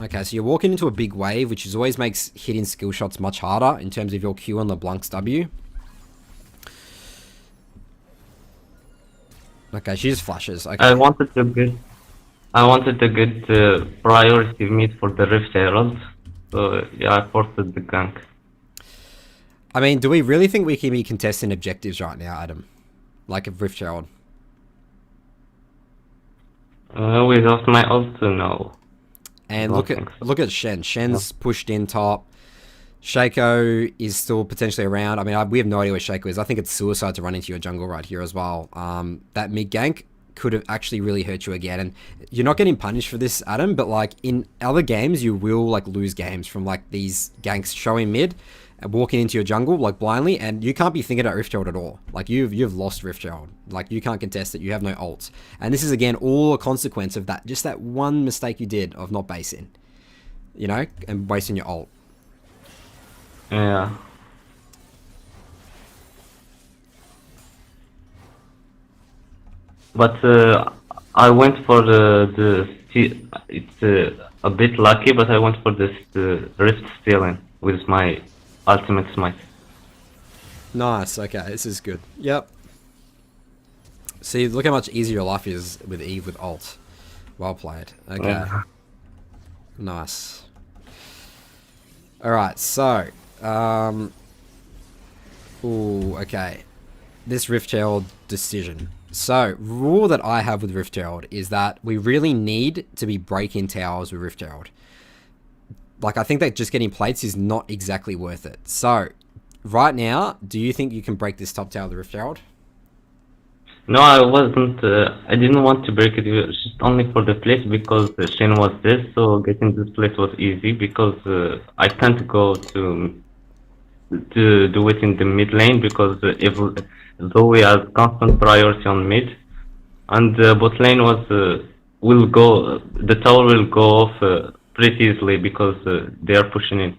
Okay, so you're walking into a big wave, which is always makes hitting skill shots much harder in terms of your Q and LeBlanc's W. Okay, she just flashes. Okay. I wanted to get priority mid for the Rift Herald. So yeah, I forced the gank. I mean, do we really think we can be contesting objectives right now, Adam? Like a Rift Herald? Without my ult, no. And look at Shen. Shen's pushed in top. Shaco is still potentially around. I mean, we have no idea where Shaco is. I think it's suicide to run into your jungle right here as well. That mid gank could have actually really hurt you again. And you're not getting punished for this, Adam, but like in other games, you will like lose games from like these ganks showing mid and walking into your jungle like blindly, and you can't be thinking about Rift Herald at all. Like you've lost Rift Herald. Like you can't contest it. You have no ults. And this is again all a consequence of that, just that one mistake you did of not basing, you know, and wasting your ult. Yeah. But I went for it's a bit lucky, but I went for this Rift Stealing with my ultimate smite. Nice. Okay, this is good. Yep. See, look how much easier your life is with Eve with ult. Well played. Okay. Yeah. Nice. Alright, so ooh, okay. This Rift Herald decision. So, rule that I have with Rift Herald is that we really need to be breaking towers with Rift Herald. Like, I think that just getting plates is not exactly worth it. So, right now, do you think you can break this top tower with Rift Herald? No, I wasn't. I didn't want to break it. It was just only for the plate because Shen was there. So getting this plate was easy because I can't go to do it in the mid lane because though we have constant priority on mid, and bot lane will go. The tower will go off pretty easily because they are pushing in.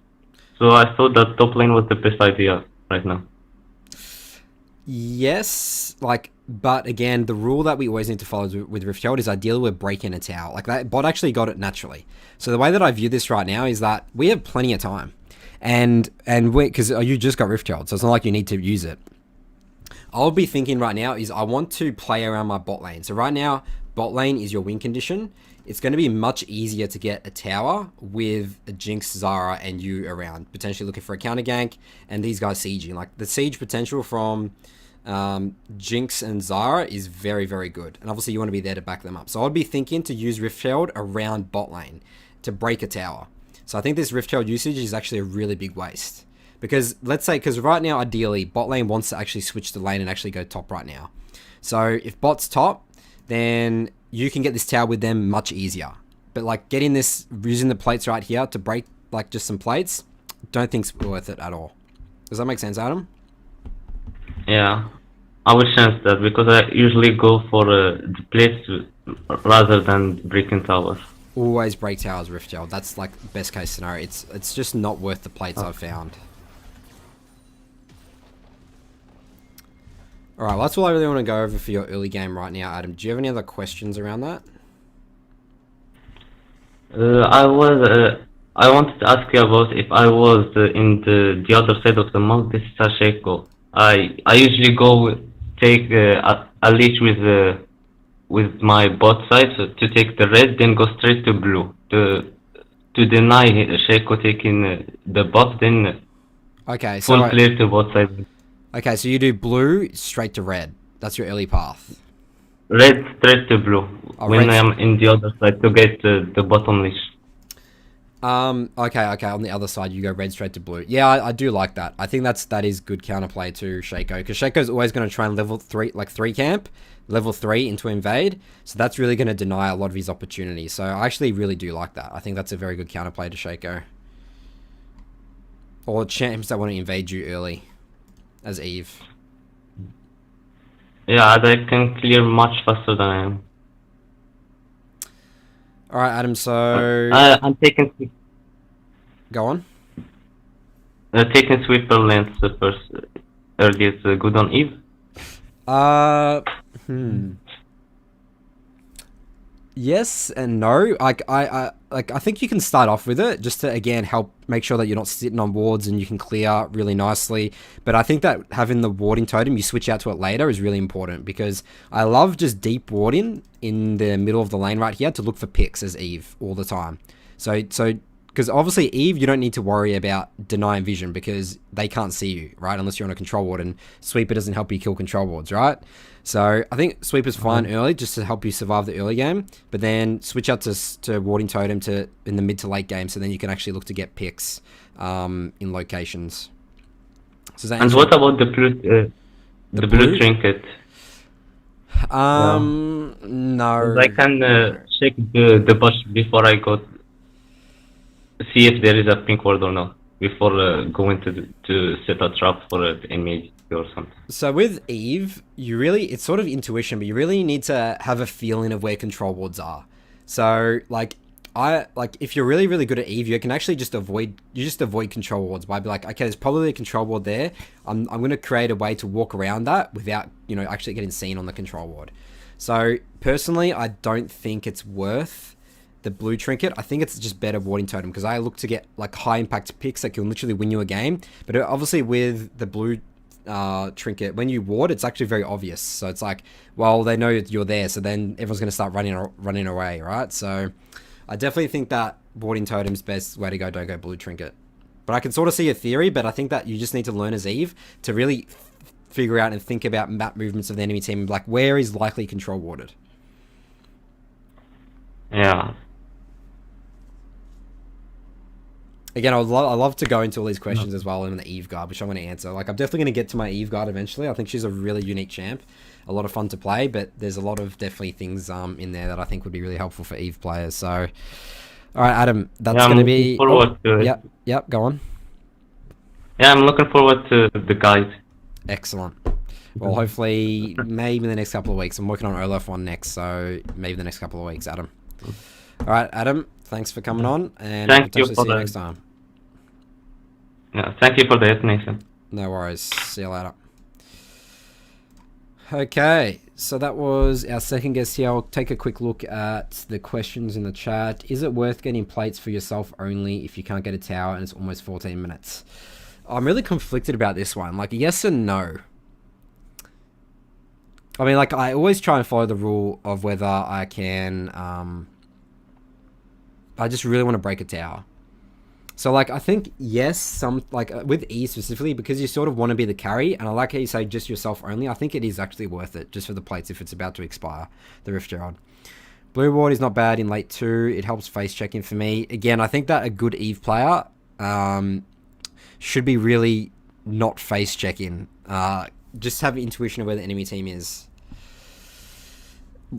So I thought that top lane was the best idea right now. Yes, like, but again, the rule that we always need to follow with Rift Herald is ideally we're breaking a tower. Like, that bot actually got it naturally. So the way that I view this right now is that we have plenty of time. And because you just got Rift Herald, so it's not like you need to use it. I'll be thinking right now is I want to play around my bot lane. So right now, bot lane is your win condition. It's going to be much easier to get a tower with a Jinx, Zara, and you around. Potentially looking for a counter gank, and these guys sieging. Like, the siege potential from Jinx and Zara is very, very good. And obviously you want to be there to back them up. So I'd be thinking to use Rift Herald around bot lane to break a tower. So I think this Rift Herald usage is actually a really big waste. Because, let's say, because right now, ideally, bot lane wants to actually switch the lane and actually go top right now. So if bot's top, then you can get this tower with them much easier. But like getting this, using the plates right here to break like just some plates, don't think it's worth it at all. Does that make sense, Adam? Yeah, I will chance that because I usually go for the plates rather than breaking towers. Always break towers, Rift Herald. That's like best case scenario. It's just not worth the plates I've found. Alright, well, that's all I really want to go over for your early game right now, Adam. Do you have any other questions around that? I wanted to ask you about if I was in the other side of the map. This is Asheko. I usually take a leash with my bot side to take the red, then go straight to blue to deny Shaco taking the bot, then okay, so full clear to bot side. Okay, so you do blue straight to red. That's your early path. Red straight to blue. when I'm in the other side to get the bottom leash. Okay. On the other side, you go red straight to blue. Yeah, I do like that. I think that is good counterplay to Shaco, because Shaco's always going to try and level 3, like 3 camp, level 3 into invade. So that's really going to deny a lot of his opportunities. So I actually really do like that. I think that's a very good counterplay to Shaco. Or champs that want to invade you early, as Eve. Yeah, they can clear much faster than I am. All right, Adam. So I'm taking go on. taking sweeper lens first. Early is good on Eve. Yes and no. I think you can start off with it just to again help make sure that you're not sitting on wards and you can clear really nicely. But I think that having the warding totem, you switch out to it later, is really important, because I love just deep warding in the middle of the lane right here to look for picks as Eve all the time. So because obviously Eve, you don't need to worry about denying vision because they can't see you, right? Unless you're on a control ward, and Sweeper doesn't help you kill control wards, right? So I think Sweeper's fine early just to help you survive the early game, but then switch out to Warding Totem in the mid to late game, so then you can actually look to get picks in locations. So and what about the blue trinket? No. I can check the bush before I go see if there is a pink ward or not before going to set a trap for an enemy or something. So with Eve, it's sort of intuition, but you really need to have a feeling of where control wards are. So if you're really, really good at Eve, you can actually just avoid control wards by be like, okay, there's probably a control ward there. I'm going to create a way to walk around that without, actually getting seen on the control ward. So personally, I don't think it's worth the blue trinket. I think it's just better warding totem, because I look to get like high impact picks that can literally win you a game. But obviously with the blue trinket, when you ward, it's actually very obvious. So it's like, well, they know you're there, so then everyone's going to start running away, right? So I definitely think that warding totem's best way to go. Don't go blue trinket. But I can sort of see a theory, but I think that you just need to learn as Eve to really figure out and think about map movements of the enemy team, like where is likely control warded. Yeah. Again, I love to go into all these questions as well in the Eve guard, which I'm going to answer. Like, I'm definitely going to get to my Eve guard eventually. I think she's a really unique champ, a lot of fun to play, but there's a lot of definitely things in there that I think would be really helpful for Eve players. So, all right, Adam, that's going to be. Yep, go on. Yeah, I'm looking forward to the guide. Excellent. Well, hopefully, maybe in the next couple of weeks. I'm working on Olaf 1 next, so maybe the next couple of weeks, Adam. All right, Adam, thanks for coming on, and Thank you see you next time. Yeah, thank you for the explanation. No worries. See you later. Okay, so that was our second guest here. I'll take a quick look at the questions in the chat. Is it worth getting plates for yourself only if you can't get a tower and it's almost 14 minutes? I'm really conflicted about this one. Like, yes and no. I mean, like, I always try and follow the rule of whether I can... I just really want to break a tower. So, like, I think, yes, with E specifically, because you sort of want to be the carry, and I like how you say just yourself only, I think it is actually worth it, just for the plates if it's about to expire, the Rift Gerald. Blue ward is not bad in late 2. It helps face checking for me. Again, I think that a good Eve player should be really not face checking. Just have intuition of where the enemy team is.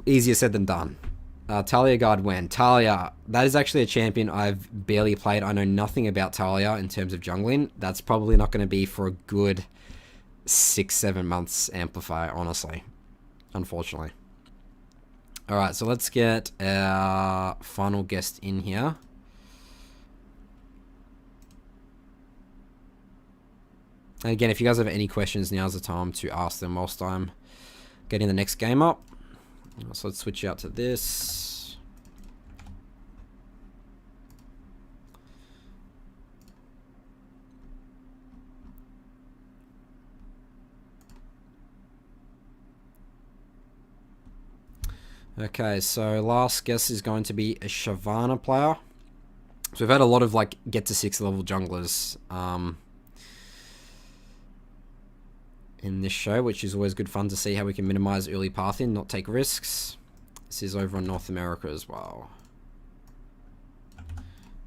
Easier said than done. Talia guard when? Talia, that is actually a champion I've barely played. I know nothing about Talia in terms of jungling. That's probably not going to be for a good 6-7 months Amplify, honestly. Unfortunately. Alright, so let's get our final guest in here. And again, if you guys have any questions, now's the time to ask them whilst I'm getting the next game up. So let's switch out to this. Okay, so last guess is going to be a Shyvana player. So we've had a lot of like get to 6 level junglers in this show, which is always good fun to see how we can minimize early pathing, not take risks. This is over on North America as well.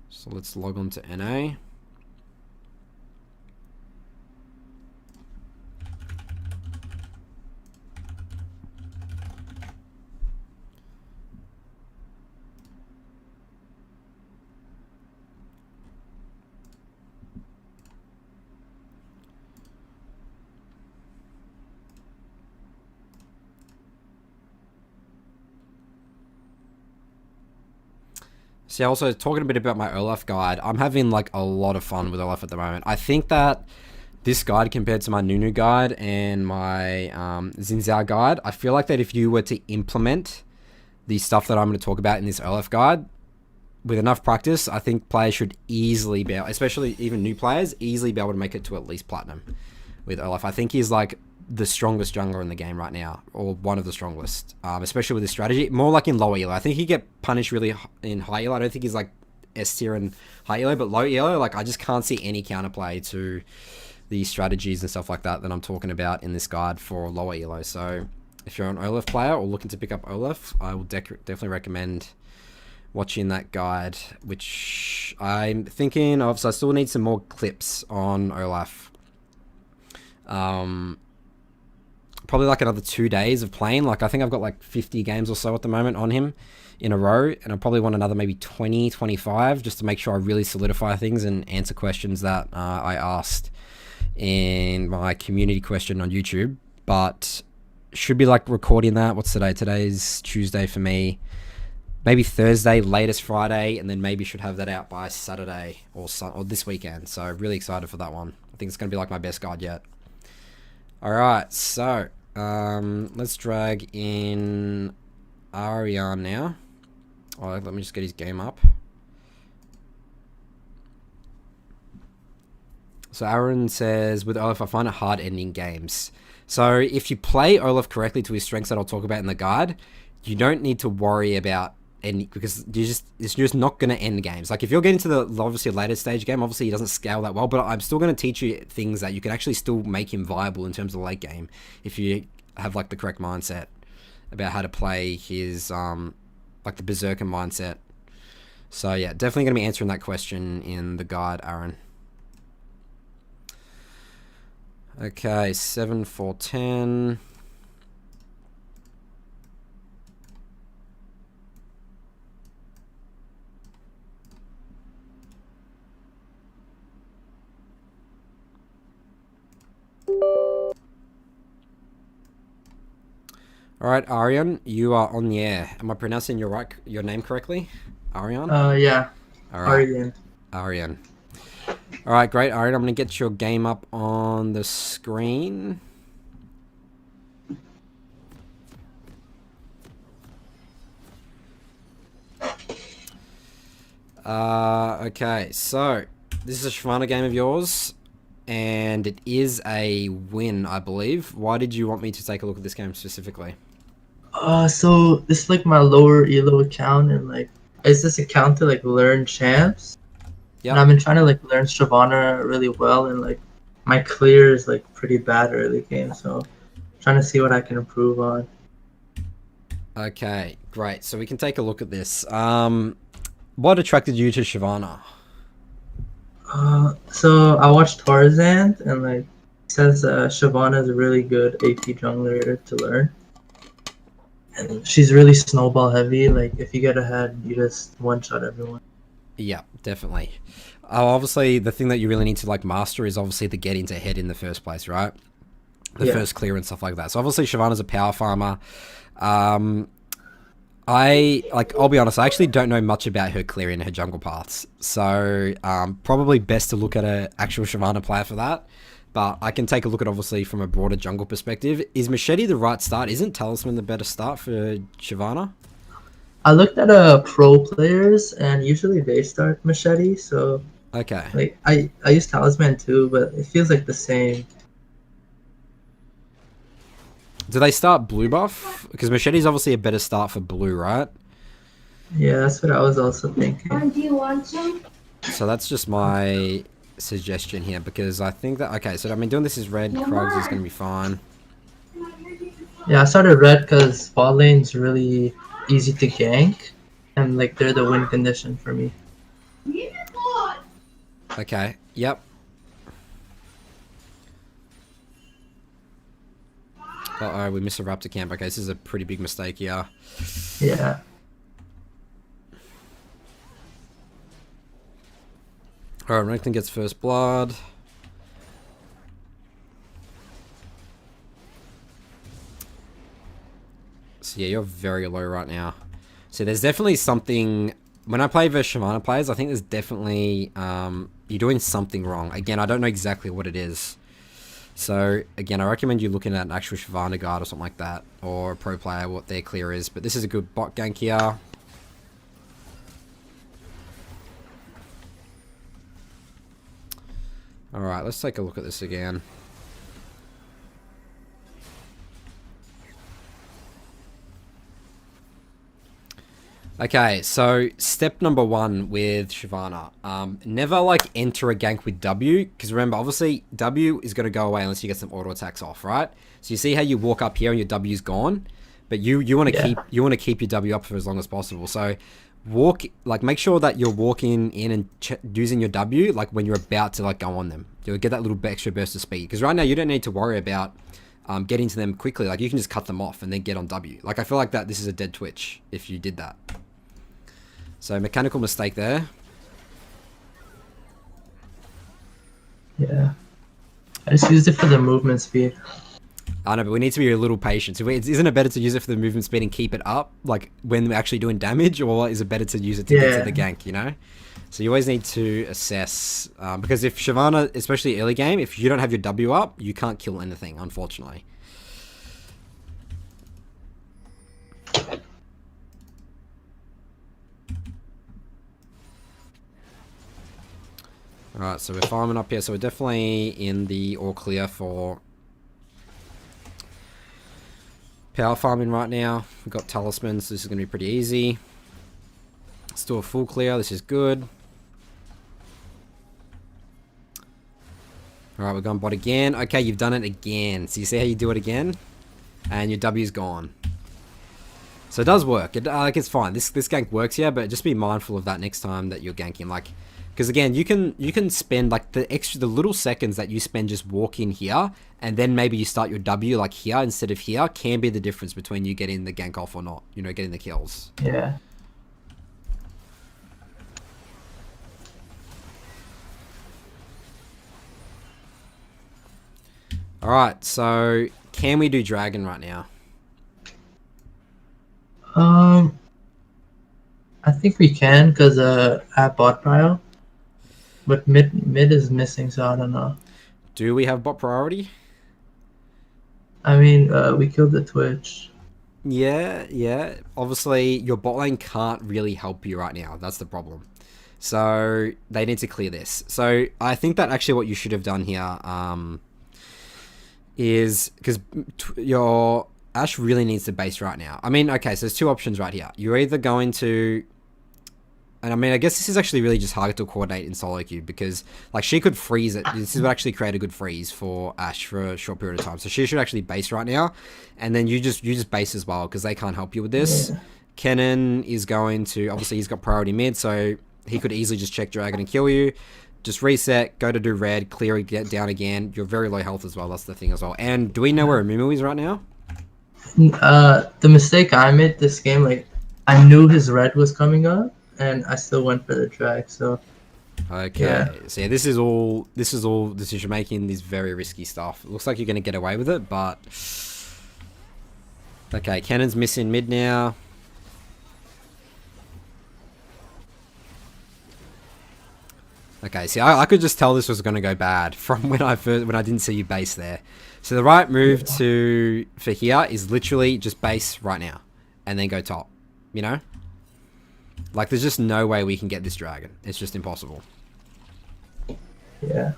So let's log on to NA. So also talking a bit about my Olaf guide, I'm having like a lot of fun with Olaf at the moment. I think that this guide compared to my Nunu guide and my Zinzao guide, I feel like that if you were to implement the stuff that I'm going to talk about in this Olaf guide, with enough practice, I think players should easily be able, especially even new players, easily be able to make it to at least Platinum with Olaf. I think he's like the strongest jungler in the game right now, or one of the strongest, especially with his strategy. More like in lower elo. I think he get punished really in high elo. I don't think he's like S tier and high elo, but low elo, like I just can't see any counterplay to the strategies and stuff like that I'm talking about in this guide for lower elo. So if you're an Olaf player or looking to pick up Olaf, I will definitely recommend watching that guide, which I'm thinking of. So I still need some more clips on Olaf. Probably like another 2 days of playing. Like I think I've got like 50 games or so at the moment on him in a row, and I probably want another maybe 20, 25 just to make sure I really solidify things and answer questions that I asked in my community question on YouTube. But should be like recording that. What's today? Today's Tuesday for me. Maybe Thursday, latest Friday, and then maybe should have that out by Saturday or this weekend. So really excited for that one. I think it's going to be like my best guide yet. All right, so let's drag in Arian now. Oh, let me just get his game up. So Aaron says, with Olaf, I find it hard ending games. So if you play Olaf correctly to his strengths that I'll talk about in the guide, you don't need to worry about any, because it's just not going to end games. Like if you're getting to the obviously later stage game, obviously he doesn't scale that well, but I'm still going to teach you things that you can actually still make him viable in terms of late game if you have like the correct mindset about how to play his like the berserker mindset. So yeah, definitely going to be answering that question in the guide, Aaron. Okay, 7 4 10. All right, Arian, you are on the air. Am I pronouncing your name correctly? Arian? Yeah. All right. Arian. Arian. All right, great, Arian. I'm going to get your game up on the screen. Okay, so this is a Shyvana game of yours, and it is a win, I believe. Why did you want me to take a look at this game specifically? So this is like my lower elo account, and like it's this account to like learn champs. Yeah. And I've been trying to like learn Shyvana really well, and like my clear is like pretty bad early game, so trying to see what I can improve on. Okay, great. So we can take a look at this. What attracted you to Shyvana? So I watched Tarzan, and like it says Shyvana is a really good AP jungler to learn. And she's really snowball heavy. Like if you get ahead, you just one shot everyone. Yeah, definitely. Obviously, the thing that you really need to like master is obviously the getting to head in the first place, right? The first clear and stuff like that. So obviously, Shyvana's a power farmer. I'll be honest, I actually don't know much about her clearing her jungle paths. So probably best to look at an actual Shyvana player for that. But I can take a look at obviously from a broader jungle perspective. Is Machete the right start? Isn't Talisman the better start for Shyvana? I looked at pro players, and usually they start Machete. So okay, like I use Talisman too, but it feels like the same. Do they start blue buff? Because Machete's obviously a better start for blue, right? Yeah, that's what I was also thinking. Do you want some? So that's just my suggestion here, because I think that okay. So I mean, doing this is red. Krugs is going to be fine. Yeah, I started red because bot lane's really easy to gank, and like they're the win condition for me. Okay. Yep. Uh-oh, we missed a raptor camp. Okay, this is a pretty big mistake here. Yeah. Alright, Renekton gets first blood. So yeah, you're very low right now. So there's definitely something... When I play versus Shyvana players, I think there's definitely... you're doing something wrong. Again, I don't know exactly what it is. So, again, I recommend you looking at an actual Shyvana guard or something like that. Or a pro player, what their clear is. But this is a good bot gank here. Alright, let's take a look at this again. Okay, so step number 1 with Shyvana. Never like enter a gank with W, because remember, obviously W is going to go away unless you get some auto attacks off, right? So you see how you walk up here and your W's gone, but you want to keep your W up for as long as possible. So make sure that you're walking in and using your W like when you're about to like go on them. You'll get that little extra burst of speed, because right now you don't need to worry about getting to them quickly. Like you can just cut them off and then get on W. Like I feel like this is a dead twitch if you did that. So, mechanical mistake there. Yeah. I just used it for the movement speed. I know, but we need to be a little patient. So, isn't it better to use it for the movement speed and keep it up, like, when we're actually doing damage? Or is it better to use it to get to the gank, you know? So, you always need to assess. Because if Shyvana, especially early game, if you don't have your W up, you can't kill anything, unfortunately. Alright, so we're farming up here. So we're definitely in the all clear for power farming right now. We've got talismans, so this is going to be pretty easy. Let's do a full clear. This is good. Alright, we're going bot again. Okay, you've done it again. So you see how you do it again? And your W's gone. So it does work. It's fine. This gank works here, but just be mindful of that next time that you're ganking. Like, because again, you can spend like the little seconds that you spend just walking here, and then maybe you start your W like here instead of here, can be the difference between you getting the gank off or not. You know, getting the kills. Yeah. Alright, so can we do dragon right now? I think we can, because at bot pile. But mid is missing, so I don't know. Do we have bot priority? I mean, we killed the Twitch. Yeah. Obviously, your bot lane can't really help you right now. That's the problem. So, they need to clear this. So, I think that actually what you should have done here is... Because your Ashe really needs to base right now. I mean, okay, so there's two options right here. You're either going to... And I mean, I guess this is actually really just hard to coordinate in solo queue, because like she could freeze it. This would actually create a good freeze for Ashe for a short period of time. So she should actually base right now, and then you just base as well, because they can't help you with this. Yeah. Kennen is going to, obviously he's got priority mid, so he could easily just check dragon and kill you. Just reset, go to do red, clear it, get down again. You're very low health as well. That's the thing as well. And do we know where Amumu is right now? The mistake I made this game, like I knew his red was coming up, and I still went for the drag, so... Okay, yeah. So yeah, this is all decision making, this very risky stuff. It looks like you're going to get away with it, but... Okay, Kennen's missing mid now. Okay, see, I could just tell this was going to go bad from when I didn't see you base there. So the right move for here is literally just base right now, and then go top, you know? Like, there's just no way we can get this dragon. It's just impossible. Yeah.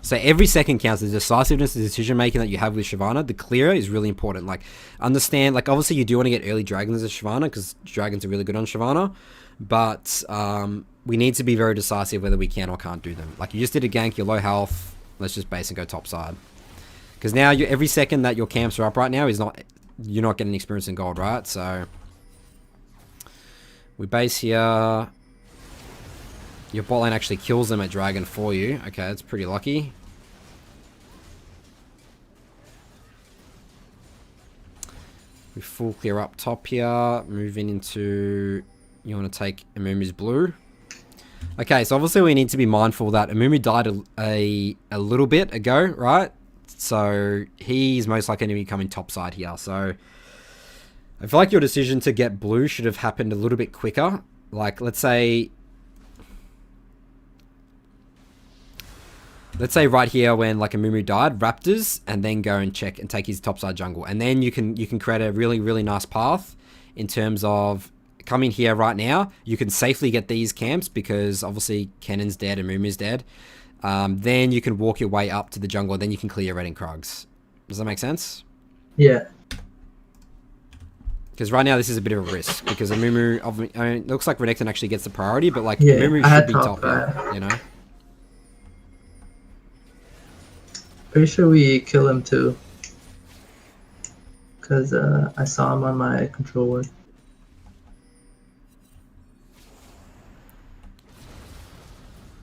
So every second counts. The decisiveness, the decision making that you have with Shyvana, the clearer is really important. Like, understand, like, obviously you do want to get early dragons as Shyvana, because dragons are really good on Shyvana, but we need to be very decisive whether we can or can't do them. Like, you just did a gank, you're low health, let's just base and go top side. Because now every second that your camps are up right now is not, you're not getting experience in gold, right? So We base here. Your bot lane actually kills them at Dragon for you. Okay, that's pretty lucky. We full clear up top here. Moving into... You want to take Amumu's blue. Okay, so obviously we need to be mindful that Amumu died a little bit ago, right? So he's most likely to be coming topside here. So I feel like your decision to get blue should have happened a little bit quicker. Like, let's say right here when like Amumu died, Raptors, and then go and check and take his topside jungle. And then you can create a really, really nice path in terms of coming here right now. You can safely get these camps because obviously Kennon's dead and Amumu's dead. Then you can walk your way up to the jungle, then you can clear your red and Krugs. Does that make sense? Yeah. Because right now this is a bit of a risk because Amumu, I mean, it looks like Renekton actually gets the priority, but like Yeah, Amumu I should had be top here, you know? Pretty sure we kill him too. Because I saw him on my controller.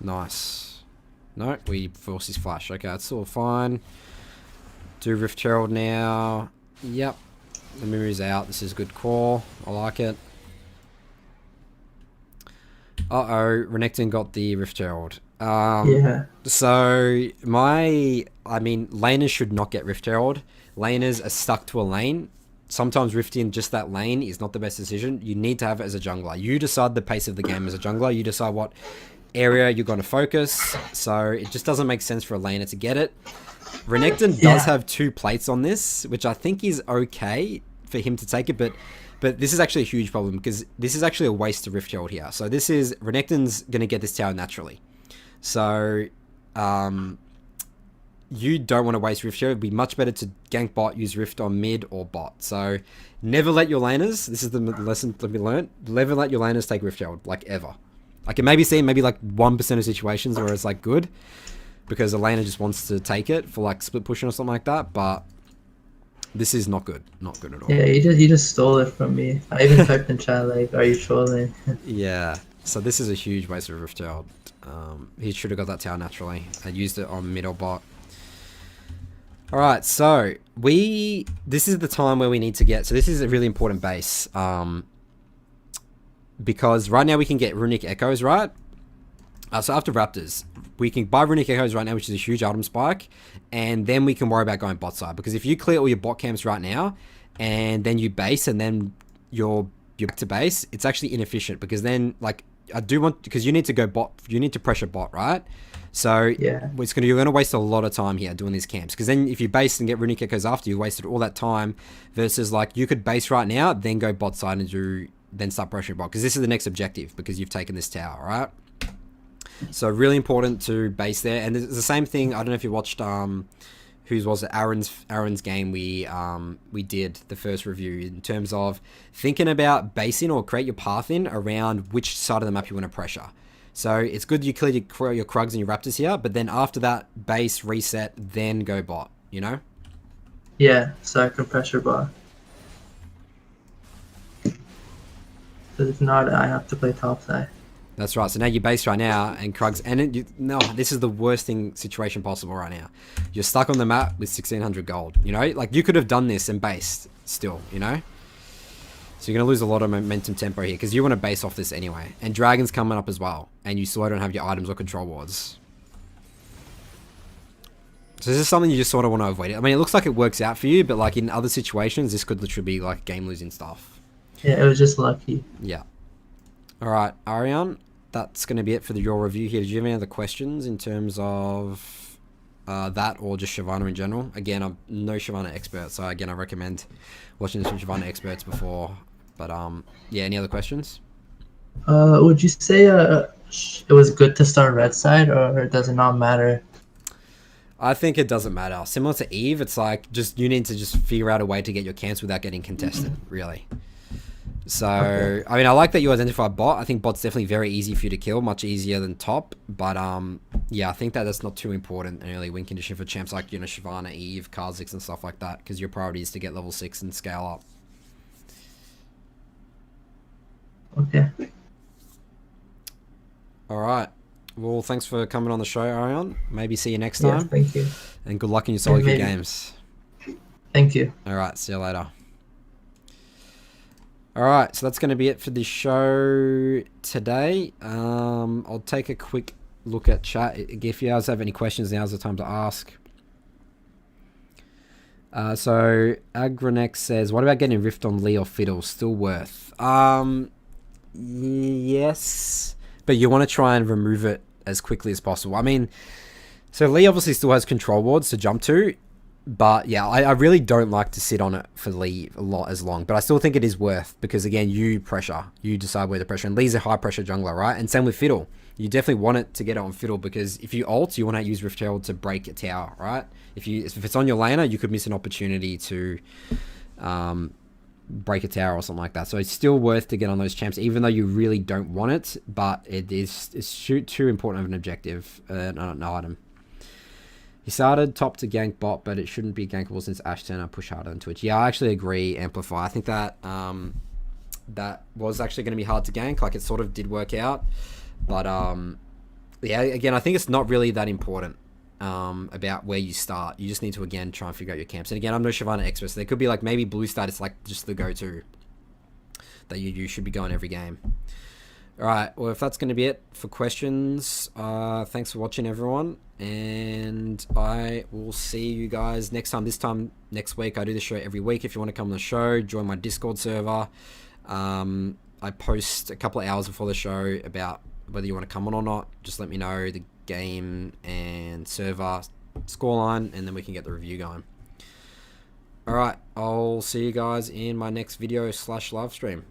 Nice. No, we force his flash. Okay, that's all fine. Do Rift Herald now. Yep. The Mumu's out. This is a good call. I like it. Uh-oh. Renekton got the Rift Herald. Yeah. So, laners should not get Rift Herald. Laners are stuck to a lane. Sometimes rifting just that lane is not the best decision. You need to have it as a jungler. You decide the pace of the game as a jungler. You decide what area you're going to focus. So, it just doesn't make sense for a laner to get it. Renekton does have 2 plates on this, which I think is okay for him to take it, but this is actually a huge problem because this is actually a waste of Rift Herald here. So, this is... Renekton's going to get this tower naturally. So, you don't want to waste Rift here. It'd be much better to gank bot, use Rift on mid or bot. So, never let your laners, this is the lesson to be learned, never let your laners take Rift Herald, like ever. I can maybe see maybe like 1% of situations where it's like good, because a laner just wants to take it for like split pushing or something like that, but this is not good. Not good at all. Yeah, he just stole it from me. I even typed in chat like, are you trolling? Yeah, so this is a huge waste of Rift Herald. He should have got that tower naturally. I used it on mid or bot. Alright, so this is the time where we need to get, so this is a really important base. Because right now we can get Runic Echoes, right? So after Raptors, we can buy Runic Echoes right now, which is a huge item spike, and then we can worry about going bot side. Because if you clear all your bot camps right now, and then you base, and then you're back to base, it's actually inefficient. Because then, like, because you need to go bot, you need to pressure bot, right? So Yeah. you're going to waste a lot of time here doing these camps. Because then if you base and get Runic Echoes after, you wasted all that time, versus like you could base right now, then go bot side and then start pressuring bot. Because this is the next objective, because you've taken this tower, right? So really important to base there. And it's the same thing, I don't know if you watched whose was it, Aaron's game we did the first review, in terms of thinking about basing or create your path in around which side of the map you want to pressure. So it's good you clear your Krugs and your Raptors here, but then after that, base, reset, then go bot, you know? Yeah, so I can pressure bot. Because if not, I have to play top side. That's right. So now you base right now, and Krugs, this is the worst situation possible right now. You're stuck on the map with 1600 gold, you know? Like, you could have done this and based still, you know? So you're going to lose a lot of momentum tempo here, because you want to base off this anyway. And Dragon's coming up as well, and you still don't have your items or control wards. So this is something you just sort of want to avoid. I mean, it looks like it works out for you, but like in other situations, this could literally be like game-losing stuff. Yeah, it was just lucky. Yeah. Alright, Arian, that's going to be it for your review here. Did you have any other questions in terms of that, or just Shyvana in general? Again, I'm no Shyvana expert, so again, I recommend watching some Shyvana experts before. But yeah, any other questions? Would you say it was good to start red side, or does it not matter? I think it doesn't matter. Similar to Eve, it's like you need to just figure out a way to get your camps without getting contested, really. So, okay. I mean, I like that you identify bot. I think bot's definitely very easy for you to kill, much easier than top. But yeah, I think that's not too important, an early win condition for champs like, you know, Shyvana, Eve, Kha'Zix and stuff like that, because your priority is to get level 6 and scale up. Okay. All right. Well, thanks for coming on the show, Arian. Maybe see you next Yeah, time. thank you. And good luck in your solo queue maybe. games. Thank you. All right. See you later. All right. So that's going to be it for the show today. I'll take a quick look at chat. If you guys have any questions, now's the time to ask. So Agranex says, what about getting riffed on Lee or Fiddle? Still worth? Yes, but you want to try and remove it as quickly as possible. I mean, so Lee obviously still has control wards to jump to, but yeah, I really don't like to sit on it for Lee as long, but I still think it is worth, because again, you decide where the pressure, and Lee's a high pressure jungler, right? And same with Fiddle. You definitely want it to get it on Fiddle, because if you ult, you want to use Rift Herald to break a tower, right? If it's on your laner, you could miss an opportunity to break a tower or something like that. So it's still worth to get on those champs, even though you really don't want it, but it's too important of an objective, an item. He started top to gank bot, but it shouldn't be gankable since Ashe Turner push harder than Twitch. Yeah, I actually agree, Amplify. I think that that was actually going to be hard to gank. Like, it sort of did work out. But, yeah, again, I think it's not really that important about where you start. You just need to, again, try and figure out your camps. And again, I'm no Shyvana expert, so there could be, like, maybe blue stat is, like, just the go-to that you should be going every game. All right, well, if that's going to be it for questions, thanks for watching, everyone. And I will see you guys next time. This time next week, I do the show every week. If you want to come on the show, join my Discord server. I post a couple of hours before the show about whether you want to come on or not. Just let me know the game and server scoreline, and then we can get the review going. All right, I'll see you guys in my next video / live stream.